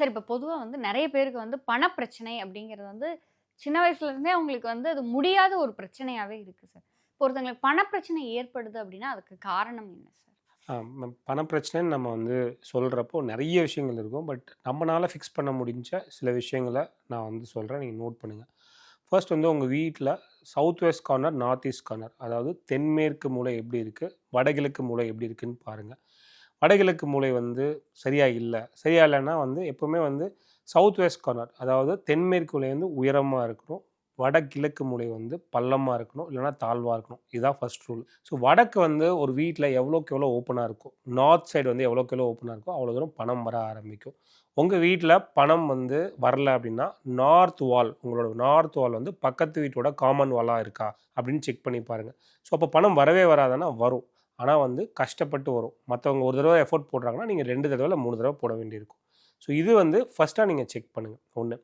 Sir இப்ப பொதுவா வந்து நெறைய பேருக்கு வந்து பணப்பிரச்சனை அப்படிங்கிறது வந்து சின்ன வயசுல இருந்தே அவங்களுக்கு வந்து அது முடியாத ஒரு பிரச்சனையாவே இருக்கு சார். இப்போ ஒருத்தங்களுக்கு பணப்பிரச்சனை ஏற்படுது அப்படின்னா, அதுக்கு காரணம் என்ன சார்? பண பிரச்சனைன்னு நம்ம வந்து சொல்றப்போ நெறைய விஷயங்கள் இருக்கும். பட் நம்மனால ஃபிக்ஸ் பண்ண முடிஞ்ச சில விஷயங்கள நான் வந்து சொல்றேன். நீங்க நோட் பண்ணுங்க. ஃபர்ஸ்ட் வந்து உங்க வீட்ல south west corner, north east corner அதாவது தென்மேற்கு மூலை எப்படி இருக்கு? வடகிழக்கு மூலை எப்படி இருக்குன்னு பாருங்க. வடகிழக்கு மூலை வந்து சரியா இல்ல. சரியா இல்லன்னா வந்து எப்பவுமே வந்து சவுத் வெஸ்ட் கார்னர் அதாவது தென்மேற்கு மூலை வந்து உயரமா இருக்கணும். வடகிழக்கு மூலை வந்து பள்ளமா இருக்கணும். இல்லன்னா தாழ்வா இருக்கணும். இதுதான் ஃபர்ஸ்ட் ரூல். ஸோ வடக்கு வந்து ஒரு வீட்ல எவ்வளோக்கு எவ்வளோ ஓப்பனா இருக்கோ, நார்த் சைடு வந்து எவ்வளோக்கு எவ்வளோ ஓப்பனா இருக்கோ, அவ்வளோ தூரம் பணம் வர ஆரம்பிக்கும். உங்க வீட்ல பணம் வந்து வரல அப்படின்னா, உங்களோட நார்த் வால் வந்து பக்கத்து வீட்டோட காமன் வாலா இருக்கா? அப்படின்னு செக் பண்ணி பாருங்க. ஸோ அப்போ பணம் வரவே வராதான்னா வரும். ஆனா வந்து கஷ்டப்பட்டு வரும். மத்தவங்க ஒரு தடவ எஃபோர்ட் போடுறாங்கன்னா, நீங்க 2 தடவ இல்ல 3 தடவ போட வேண்டியிருக்கும். ஸோ இது வந்து ஃபர்ஸ்ட்டா நீங்க செக் பண்ணுங்க. 1.